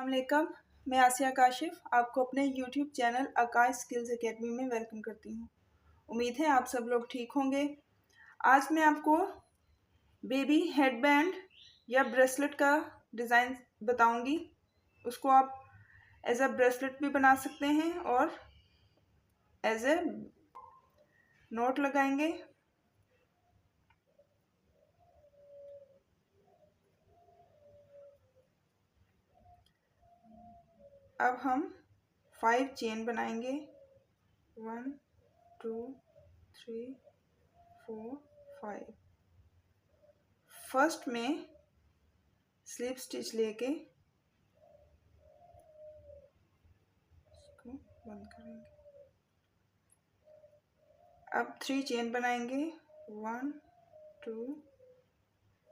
अस्सलाम वालेकुम। मैं आसिया काशिफ आपको अपने यूट्यूब चैनल आकाश स्किल्स एकेडमी में वेलकम करती हूँ। उम्मीद है आप सब लोग ठीक होंगे। आज मैं आपको बेबी हेडबैंड या ब्रेसलेट का डिज़ाइन बताऊंगी। उसको आप एज अ ब्रेसलेट भी बना सकते हैं और एज ए नोट लगाएंगे। अब हम 5 चेन बनाएंगे। 1 2 3 4 5। फर्स्ट में स्लिप स्टिच लेके इसको बंद करेंगे। अब 3 चेन बनाएंगे। 1 2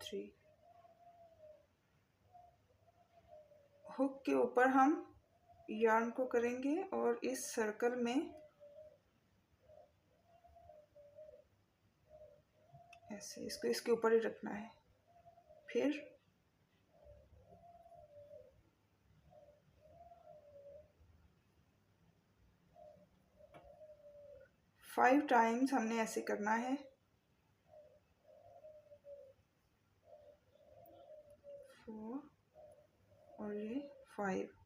3। हुक के ऊपर हम यार्न को करेंगे और इस सर्कल में ऐसे इसको इसके ऊपर ही रखना है। फिर फाइव टाइम्स हमने ऐसे करना है। 4 और ये 5।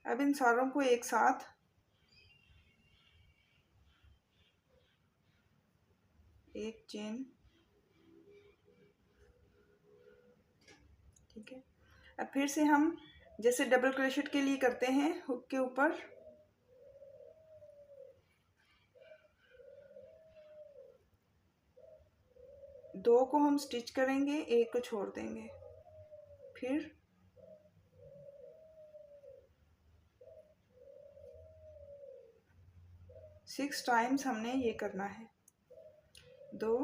अब इन सारों को एक साथ एक चेन, ठीक है। अब फिर से हम जैसे डबल क्रोशेट के लिए करते हैं, हुक के ऊपर दो को हम स्टिच करेंगे, एक को छोड़ देंगे। फिर सिक्स टाइम्स हमने ये करना है। 2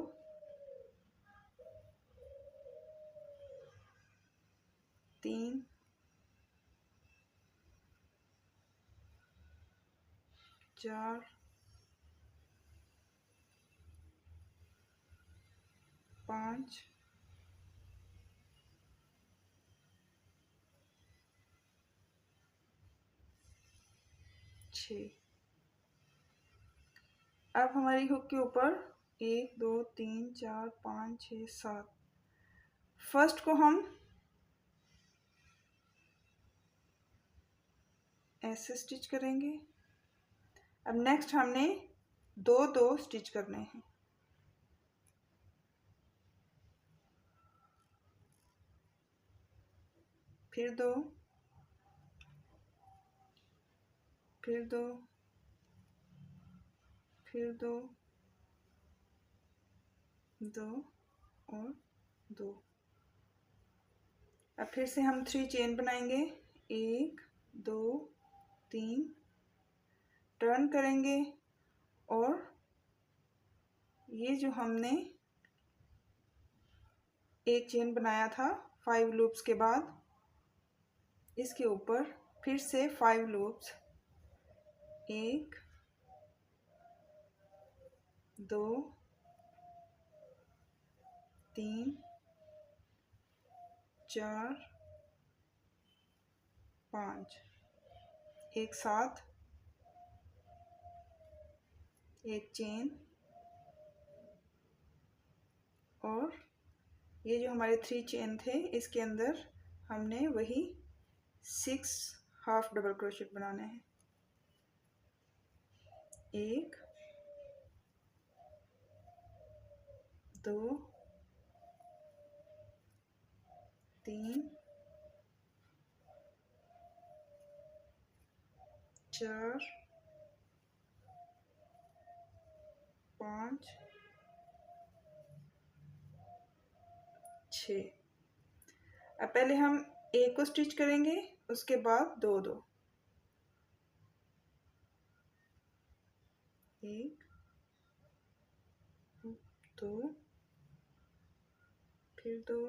3 4 5 6। अब हमारी हुक के ऊपर 1 2 3 4 5 6 7। फर्स्ट को हम ऐसे स्टिच करेंगे। अब नेक्स्ट हमने दो दो स्टिच करने हैं। फिर 2, फिर 2, फिर 2, 2 और 2। अब फिर से हम 3 चेन बनाएंगे। 1 2 3 टर्न करेंगे और ये जो हमने एक चेन बनाया था 5 लूप्स के बाद, इसके ऊपर फिर से 5 लूप्स। 1 2 3 4 5 एक साथ एक चेन और ये जो हमारे 3 चेन थे इसके अंदर हमने वही 6 हाफ डबल क्रोशेट बनाने हैं। 1 2 3 4 5 6। अब पहले हम एक को स्टिच करेंगे, उसके बाद 2 2। 1 2 फिर 2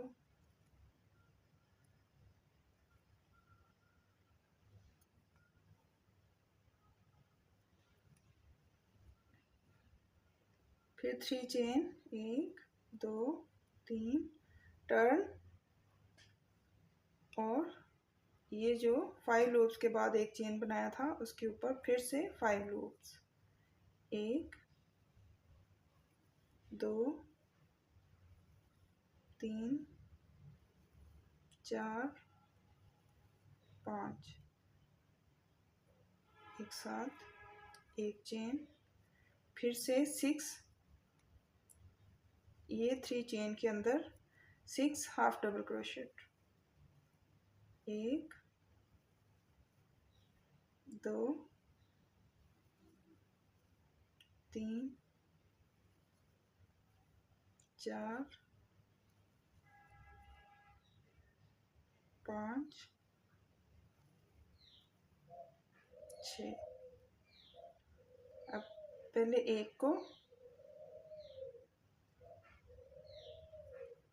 फिर 3 चेन। 1 2 3 टर्न ये जो 5 लूप्स के बाद एक चेन बनाया था उसके ऊपर फिर से 5 लूप्स, 1 2 3 4 5, एक साथ एक चेन, फिर से 6, ये 3 चेन के अंदर 6 हाफ डबल क्रोशेट, 1 2 3 4 5 6। अब पहले एक को,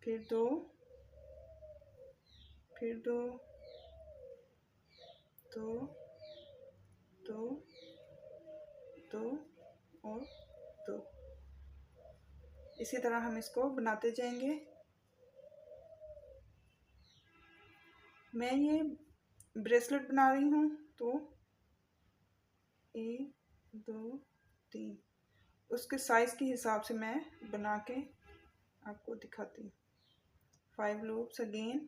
फिर दो, फिर दो, दो, दो, दो और दो। इसी तरह हम इसको बनाते जाएंगे। मैं ये ब्रेसलेट बना रही हूँ, तो 1 2 3 उसके साइज के हिसाब से मैं बना के आपको दिखाती हूँ। 5 loops again,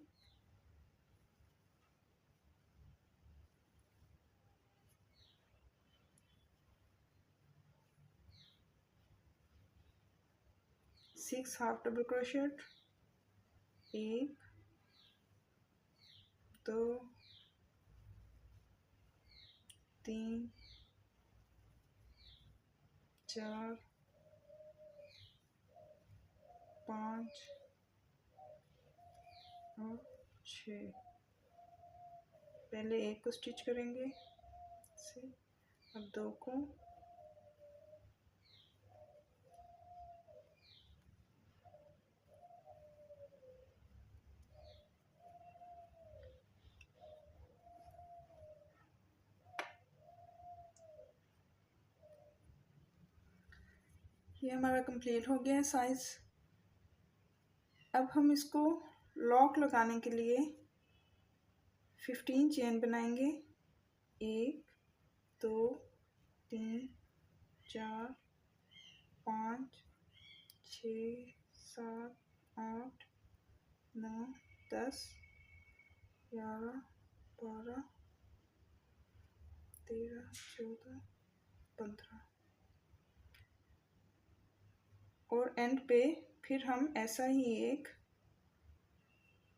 six half double crochet, 1 2 3 4 5 और 6। पहले एक को स्टिच करेंगे से, अब दो को, ये हमारा कंप्लीट हो गया है साइज। अब हम इसको लॉक लगाने के लिए 15 चेन बनाएंगे, 1 2 3 4 5 6 7 8 9 10 11 12 13 14 15 और एंड पे फिर हम ऐसा ही एक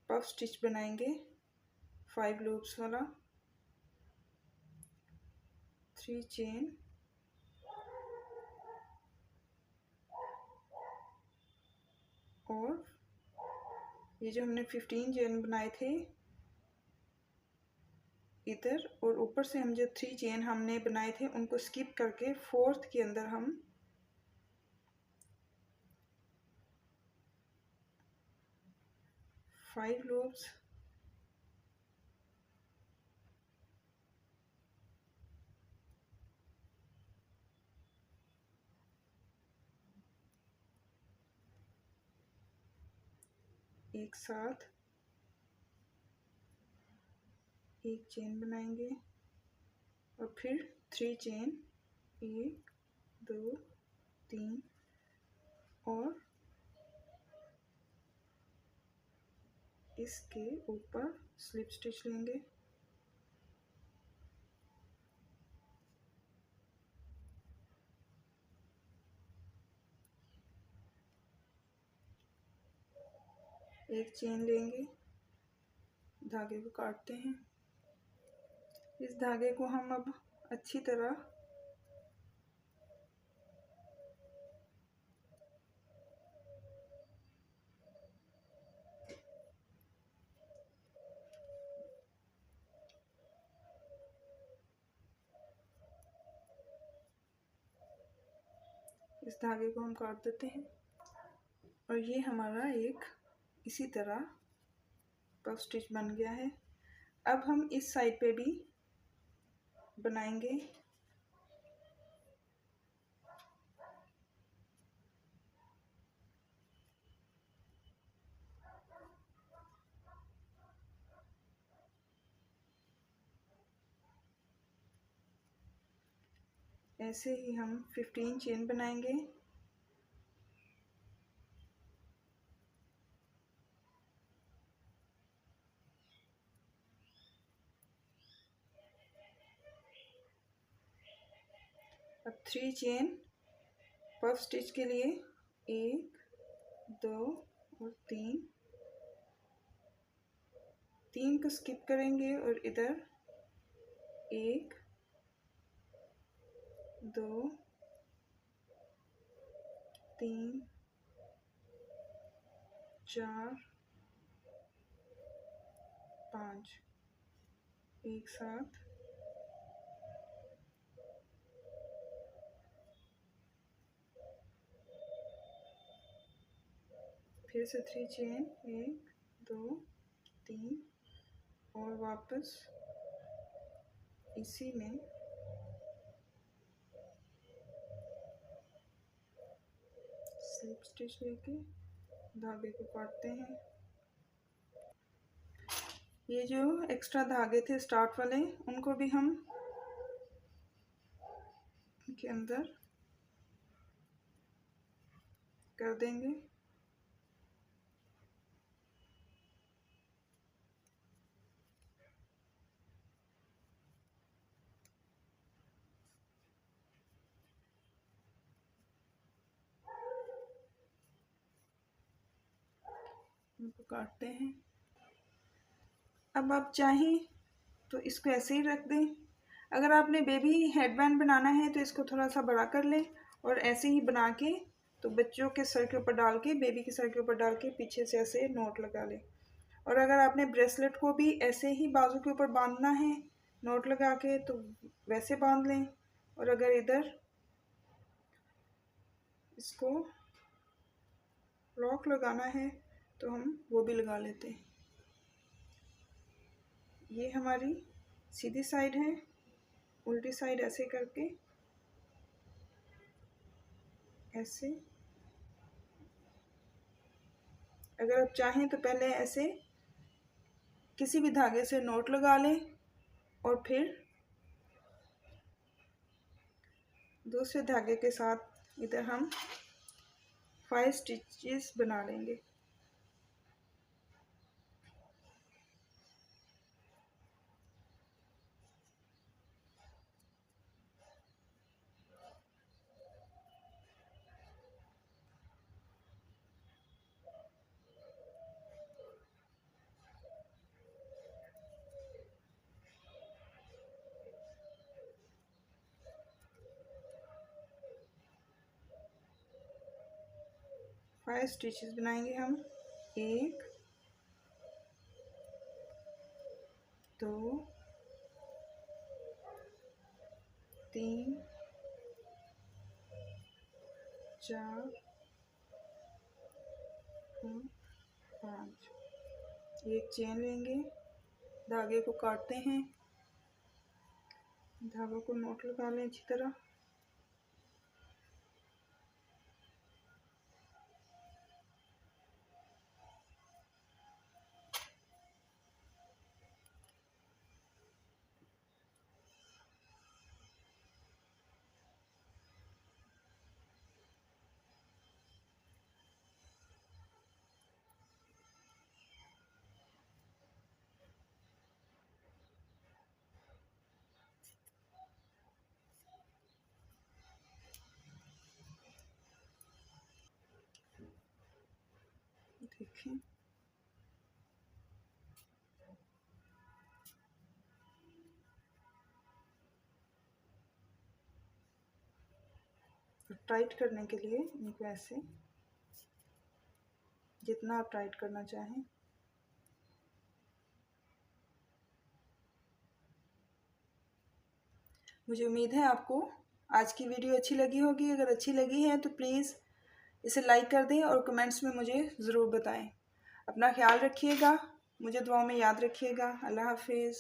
पफ स्टिच बनाएंगे 5 लूप्स वाला, 3 चेन, और ये जो हमने 15 चेन बनाए थे इधर, और ऊपर से हम जो 3 चेन हमने बनाए थे उनको स्किप करके 4th के अंदर हम फाइव लूप्स, एक साथ एक चेन बनाएंगे और फिर 3 चेन, 1 2 3 और इसके ऊपर स्लिप स्टिच लेंगे, एक चेन लेंगे, धागे को काटते हैं। इस धागे को हम अब अच्छी तरह इस धागे को हम काट देते हैं और ये हमारा एक इसी तरह पफ स्टिच बन गया है। अब हम इस साइड पे भी बनाएंगे। ऐसे ही हम 15 चेन बनाएंगे। अब 3 चेन पफ स्टिच के लिए 1 2 और 3 को स्किप करेंगे और इधर 1 2 3 4 5 एक साथ फिर से 3 चेन 1 2 3 और वापस इसी में स्लिप स्टिच लेके धागे को काटते हैं। ये जो एक्स्ट्रा धागे थे स्टार्ट वाले उनको भी हम के अंदर कर देंगे। इनको काटते हैं। अब आप चाहें तो इसको ऐसे ही रख दें। अगर आपने बेबी हेडबैंड बनाना है तो इसको थोड़ा सा बड़ा कर लें और ऐसे ही बना के तो बच्चों के सर के ऊपर डाल के बेबी के सर के ऊपर डाल के पीछे से ऐसे नोट लगा लें। और अगर आपने ब्रेसलेट को भी ऐसे ही बाजू के ऊपर बांधना है नोट लगा के तो वैसे बांध लें। और अगर इधर इसको लॉक लगाना है तो हम वो भी लगा लेते हैं। ये हमारी सीधी साइड है, उल्टी साइड ऐसे करके ऐसे। अगर आप चाहें तो पहले ऐसे किसी भी धागे से नोट लगा लें और फिर दूसरे धागे के साथ इधर हम 5 स्टिचेस बना लेंगे। फाइव स्टिचेस बनाएंगे हम। 1 2 3 4 5। एक चेन लेंगे, धागे को काटते हैं, धागों को नोट लगा लें अच्छी तरह। देखें टाइट करने के लिए इनको ऐसे जितना आप टाइट करना चाहें। मुझे उम्मीद है आपको आज की वीडियो अच्छी लगी होगी। अगर अच्छी लगी है तो प्लीज़ इसे लाइक कर दें और कमेंट्स में मुझे ज़रूर बताएं। अपना ख्याल रखिएगा, मुझे दुआओं में याद रखिएगा। अल्लाह हाफिज़।